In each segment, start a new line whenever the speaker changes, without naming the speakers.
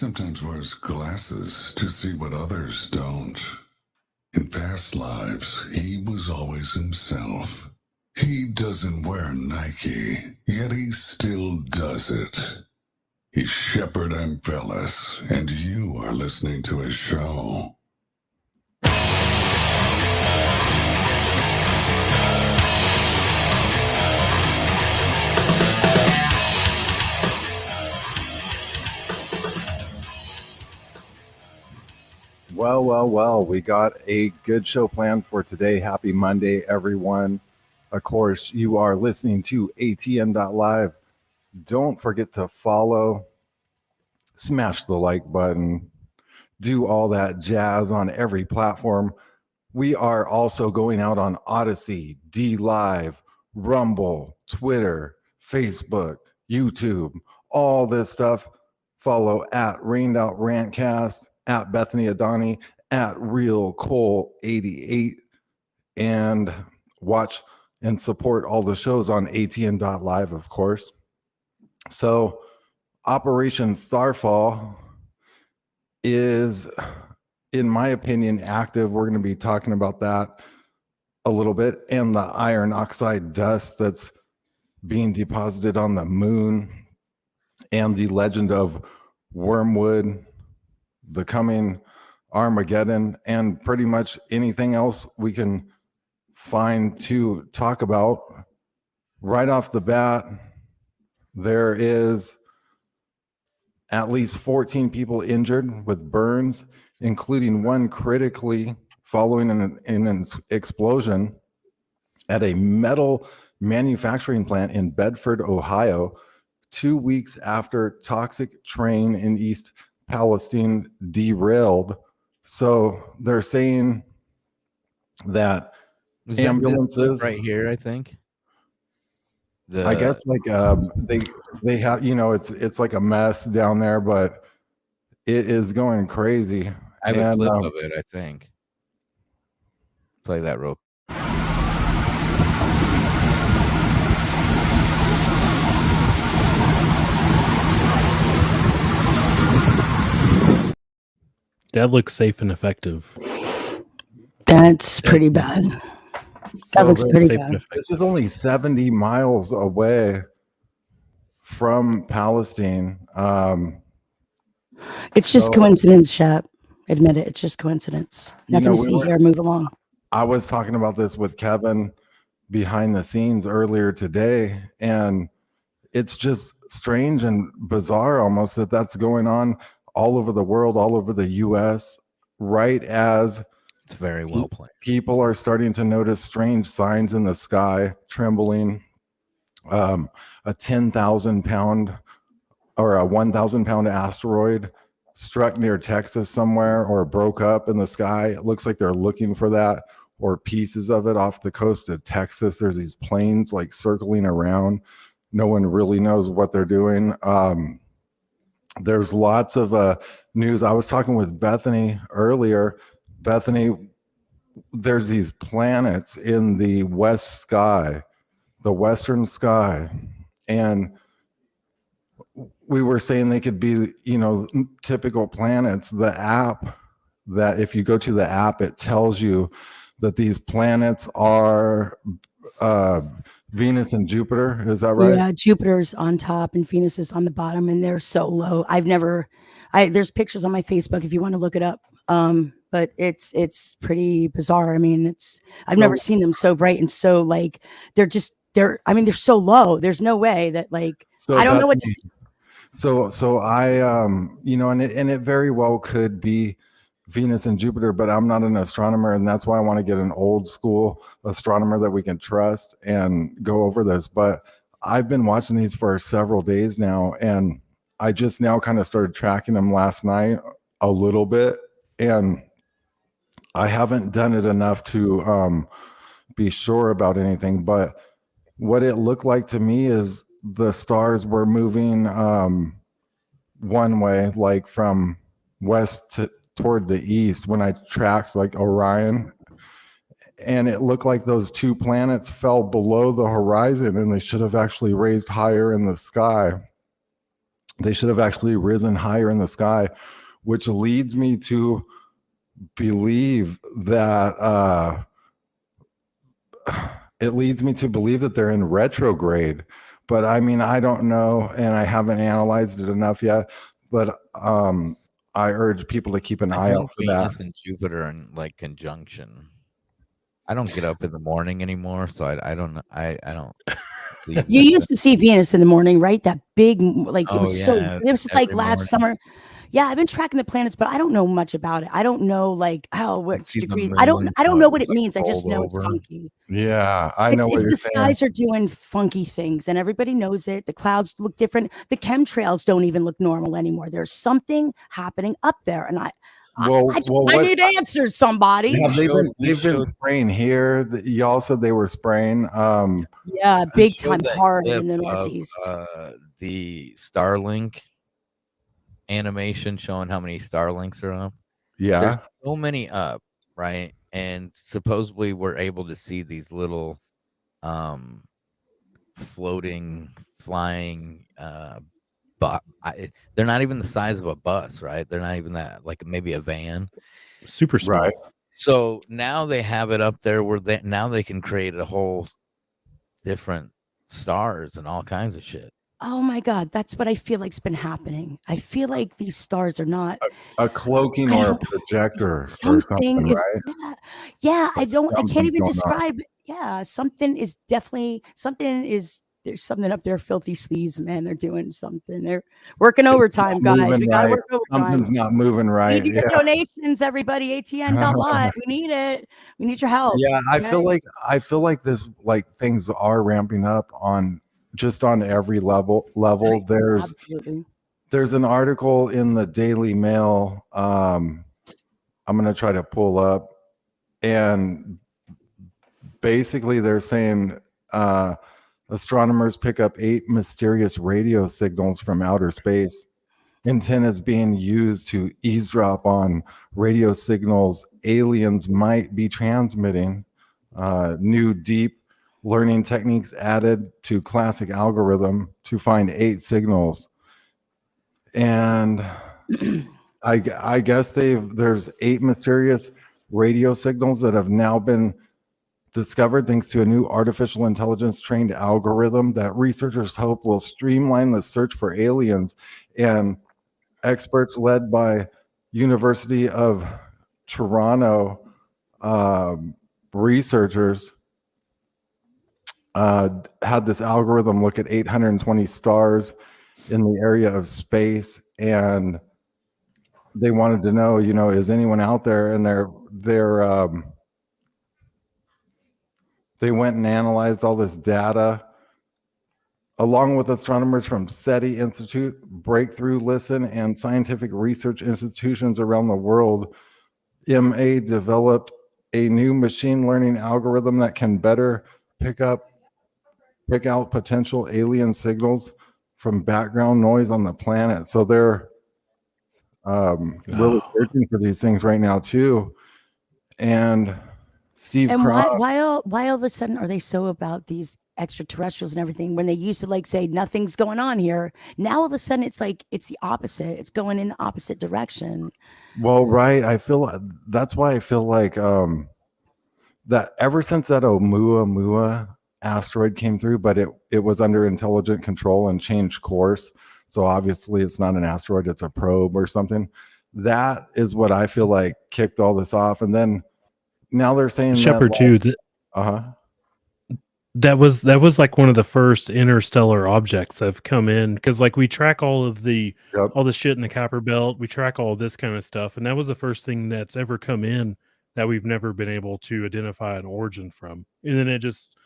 sometimes wears glasses to see what others don't. In past lives, he was always himself. He doesn't wear Nike, yet he still does it. He's Shepherd Ampellis, and you are listening to his show.
Well, we got a good show planned for today. Happy Monday, everyone. Of course, you are listening to ATN.live. Don't forget to follow, smash the like button, do all that jazz on every platform. We are also going out on Odyssey, DLive, Rumble, Twitter, Facebook, YouTube, all this stuff. Follow at Rained Out RantCast, at Bethany Adani, at Real Cole 88, and watch and support all the shows on ATN.live, of course. So Operation Starfall is, in my opinion, active. We're going to be talking about that a little bit, and the iron oxide dust that's being deposited on the moon, and the legend of Wormwood, the coming Armageddon, and pretty much anything else we can find to talk about. Right off the bat, there is at least 14 people injured with burns, including one critically following an explosion at a metal manufacturing plant in Bedford, Ohio, 2 weeks after toxic train in East Palestine derailed. So they're saying that ambulances
right here, I think.
I guess like they have, it's like a mess down there, but it is going crazy.
I have a clip of it, I think. Play that real.
That looks safe and effective.
That's pretty bad. That looks pretty bad.
This is only 70 miles away from Palestine.
It's just coincidence, Shep. Admit it. It's just coincidence. Nothing to see here. Move along.
I was talking about this with Kevin behind the scenes earlier today, and it's just strange and bizarre almost that that's going on all over the world, all over the U.S., right as
it's very well planned.
People are starting to notice strange signs in the sky, trembling. A 10,000 pound or a 1,000 pound asteroid struck near Texas somewhere or broke up in the sky. It looks like they're looking for that, or pieces of it off the coast of Texas. There's these planes like circling around. No one really knows what they're doing. There's lots of news. I was talking with Bethany earlier. Bethany, there's these planets in the west sky, the western sky, and we were saying they could be, typical planets. The app, that if you go to the app, it tells you that these planets are Venus and Jupiter. Is that right?
Yeah, Jupiter's on top and Venus is on the bottom, and they're so low. There's pictures on my Facebook if you want to look it up. But it's pretty bizarre. I mean, I've never seen them so bright and so like they're so low. There's no way that I don't know what to.
So I and it very well could be Venus and Jupiter, but I'm not an astronomer, and that's why I want to get an old school astronomer that we can trust and go over this. But I've been watching these for several days now, and I just now kind of started tracking them last night a little bit, and I haven't done it enough to be sure about anything. But what it looked like to me is the stars were moving one way, like from west toward the east when I tracked like Orion, and it looked like those two planets fell below the horizon and they should have actually raised higher in the sky. They should have actually risen higher in the sky, which leads me to believe that they're in retrograde. But I mean, I don't know, and I haven't analyzed it enough yet. But I urge people to keep an eye out for that.
Venus and Jupiter in like conjunction. I don't get up in the morning anymore, so I don't know. I don't.
You used to see Venus in the morning, right? That big, like it was so.
yeah,
It was like
every
last
morning.
summer. Yeah, I've been tracking the planets, but I don't know much about it. I don't know like how what
see the
degrees. I don't
moon,
know what
it's
it
like
means. I just
rolled
know it's
over.
funky.
Yeah, I know what
It's
you're
the
saying.
skies are doing funky things, and everybody knows it. The clouds look different. The chemtrails don't even look normal anymore. There's something happening up there, and I need answers. Somebody.
Yeah, they've been
showed-
spraying here. Y'all said they were spraying.
Yeah,
we
big
showed
time
that
hard
clip
in the
of,
Northeast.
the Starlink animation showing how many Starlinks are up.
Yeah,
There's so many up, right? And supposedly we're able to see these little floating, flying but they're not even the size of a bus, right? They're not even that, like maybe a van.
Super small.
right.
So now they have it up there where now they can create a whole different stars and all kinds of shit.
Oh my God, that's what I feel like's been happening. I feel like these stars are not
A cloaking
I
or a
don't-
projector or
something
something,
is
right?
yeah. I can't
Something's
even
going on.
describe. Yeah, something is definitely there's something up there. Filthy sleeves, man. They're doing something. They're working overtime,
Not
guys.
moving
We gotta
right.
work overtime.
Something's not moving
We
right.
need your
Yeah.
donations, everybody. ATN.live. We need it. We need your help.
Yeah, I
okay?
feel like this, like things are ramping up on every level.
Absolutely.
There's an article in the Daily Mail. I'm gonna try to pull up, and basically they're saying astronomers pick up 8 mysterious radio signals from outer space. Antennas being used to eavesdrop on radio signals aliens might be transmitting. New deep learning techniques added to classic algorithm to find 8 signals. And I guess there's 8 mysterious radio signals that have now been discovered thanks to a new artificial intelligence trained algorithm that researchers hope will streamline the search for aliens. And experts led by University of Toronto researchers had this algorithm look at 820 stars in the area of space, and they wanted to know, is anyone out there? And they went and analyzed all this data along with astronomers from SETI Institute, Breakthrough Listen, and scientific research institutions around the world. MA developed a new machine learning algorithm that can better pick out potential alien signals from background noise on the planet. So they're really searching for these things right now too. And Steve
And
Cross,
why all of a sudden are they so about these extraterrestrials and everything when they used to like say nothing's going on here? Now all of a sudden it's like it's the opposite. It's going in the opposite direction.
well, right. That's why I feel like that ever since that Oumuamua asteroid came through, but it was under intelligent control and changed course. So obviously it's not an asteroid, it's a probe or something. That is what I feel like kicked all this off. And then now they're saying
Shepard too. That was like one of the first interstellar objects that have come in, because like we track all of the all the shit in the Kuiper Belt, we track all this kind of stuff, and that was the first thing that's ever come in that we've never been able to identify an origin from. And then it just,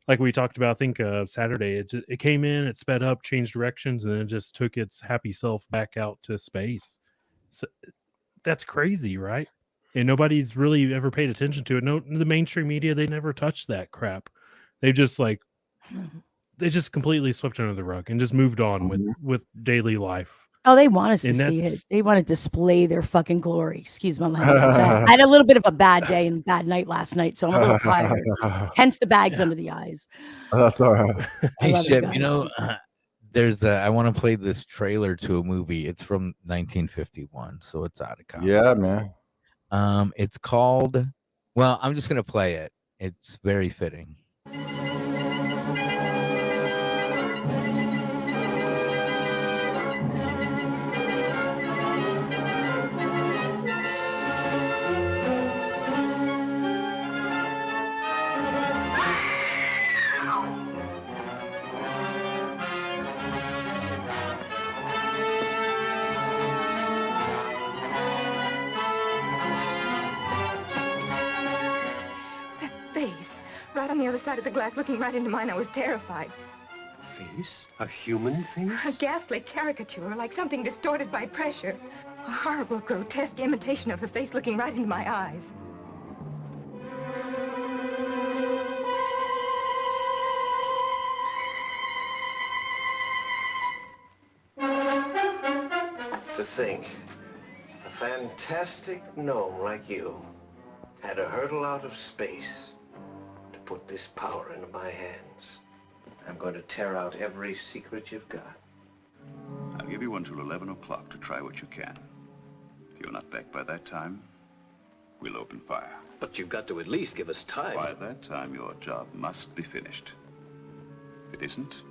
like we talked about, I think Saturday, it came in, it sped up, changed directions, and it just took its happy self back out to space. So that's crazy, right? And nobody's really ever paid attention to it. No, the mainstream media, they never touched that crap. They just completely swept under the rug and just moved on with daily life.
Oh, they want us to see it. They want to display their fucking glory. Excuse my language. I had a little bit of a bad day and bad night last night, so I'm a little tired. Hence the bags under the eyes.
That's all right.
Hey,
love it,
Shep,
guys.
I want to play this trailer to a movie. It's from 1951, so it's out of copy.
Yeah, man.
It's called. Well, I'm just gonna play it. It's very fitting.
Right on the other side of the glass, looking right into mine, I was terrified.
Face? A human face?
A ghastly caricature, like something distorted by pressure. A horrible, grotesque imitation of the face looking right into my eyes.
To think, a fantastic gnome like you had to hurtle out of space to put this power into my hands. I'm going to tear out every secret you've got.
I'll give you until 11 o'clock to try what you can. If you're not back by that time, we'll open fire.
But you've got to at least give us time.
By that time, your job must be finished. If it isn't,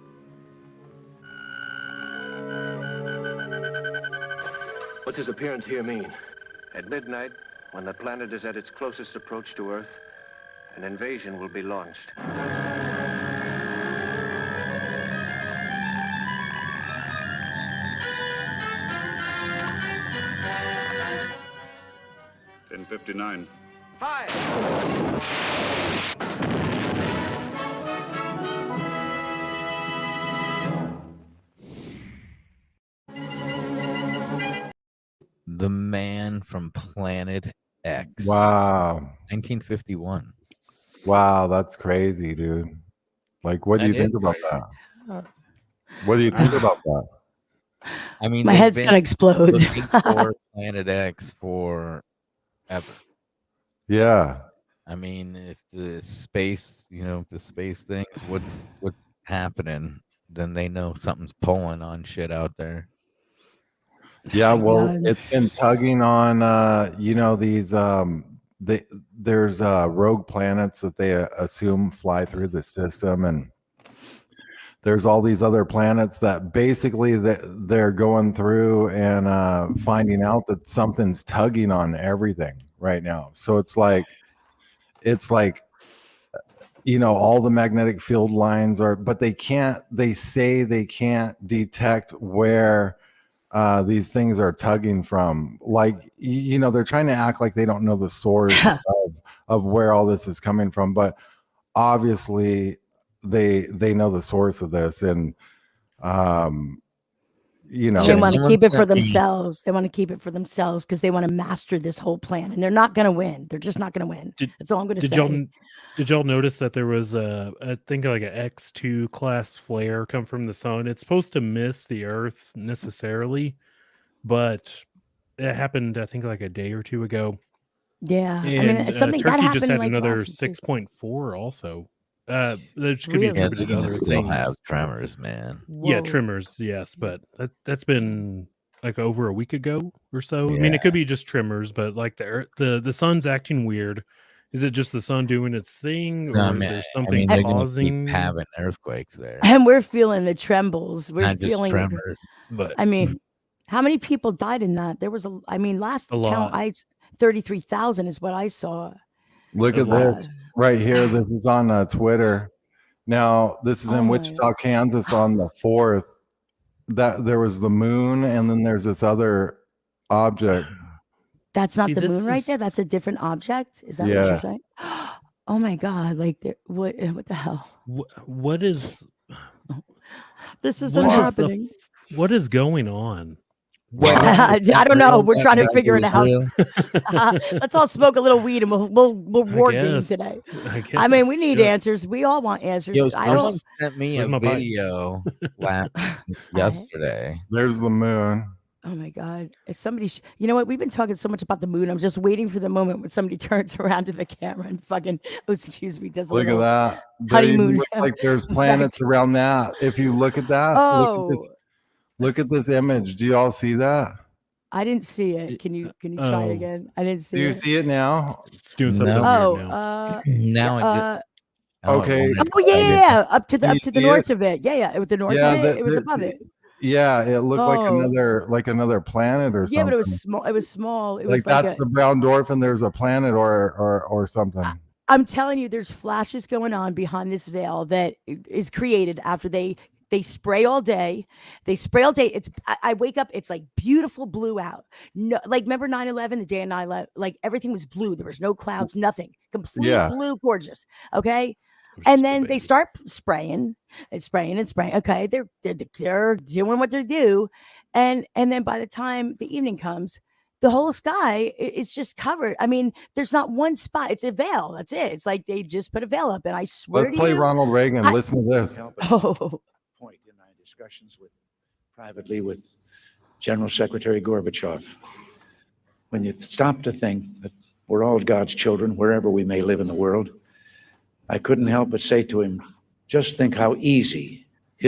what's his appearance here mean? At midnight, when the planet is at its closest approach to Earth, an invasion will be launched.
$10:59.
Fire!
The Man from Planet X.
Wow.
1951.
Wow, that's crazy, dude. Like, what do you think about that? What do you think about that?
I mean,
My head's gonna explode.
looking for Planet X forever.
Yeah.
I mean, if the space, the space thing, what's happening, then they know something's pulling on shit out there.
Yeah, well,
God.
it's been tugging on these there's rogue planets that they assume fly through the system, and there's all these other planets that basically they're going through and finding out that something's tugging on everything right now. So it's like all the magnetic field lines are, but they say they can't detect where these things are tugging from. Like, they're trying to act like they don't know the source of where all this is coming from, but obviously they know the source of this, and
they want to keep it for themselves. They want to keep it for themselves because they want to master this whole plan, and they're not going to win. They're just not going to win. That's all I'm going to say.
Did y'all notice that there was I think like an X2 class flare come from the sun? It's supposed to miss the Earth necessarily, but it happened I think like a day or two ago.
Yeah,
And
something
Turkey
that happened
just had
like
another
last week.
6.4 also. That could be
Really?
attributed to other
Still
things.
have tremors, man.
Yeah,
Whoa.
tremors, yes, but that's been like over a week ago or so. I mean, it could be just tremors, but like the sun's acting weird. Is it just the sun doing its thing, or is there something
they're
causing?
gonna keep having earthquakes there?
And we're feeling the trembles. We're
Not just
feeling
tremors, but
how many people died in that? There was last count, 33,000 is what I saw.
Look at this right here. This is on Twitter. Now, this is in Wichita, Kansas on the 4th. That there was the moon, and then there's this other object.
That's not the moon right there. That's a different object. Is that what you're saying? Oh my God! Like, what the hell?
What is?
This isn't happening.
What is going on?
I don't know. We're trying to figure it out. Let's all smoke a little weed and we'll war game today. I mean, we need answers. We all want answers.
Yo, someone sent me a video yesterday.
There's the moon.
Oh my God. If somebody, you know what? We've been talking so much about the moon. I'm just waiting for the moment when somebody turns around to the camera and fucking, oh, excuse me, does a
Look at
little
that. There even
honeymoon
looks like there's planets
effect.
around that. If you look at that,
Oh,
look at this image. Do you all see that?
I didn't see it. Can you try it again? I didn't see
Do you
it.
see it now?
It's doing something
No.
weird
Oh,
now.
Now it just.
Okay.
Oh yeah. Up to
Can you
the
see
north
it?
of it. Yeah. With the north
Yeah,
of it, it was above it.
Yeah, it looked like
Oh.
another planet or something.
Yeah, but it was small. It was small. It
like
was like
that's the brown dwarf, and there's a planet or something.
I'm telling you, there's flashes going on behind this veil that is created after they spray all day. They spray all day. It's I wake up, it's like beautiful blue out. No, like remember 9/11, the day of 9/11, like everything was blue. There was no clouds, nothing. Complete
Yeah.
blue, gorgeous. Okay. And then they start spraying and spraying and spraying. Okay, they're doing what they do, and then by the time the evening comes, the whole sky is just covered. I mean, there's not one spot. It's a veil. That's it. It's like they just put a veil up, and I swear
Let's
to
play
you,
Ronald Reagan. Listen to this.
Oh,
point in my discussions privately with General Secretary Gorbachev. When you stop to think that we're all God's children, wherever we may live in the world, I couldn't help but say to him, just think how easy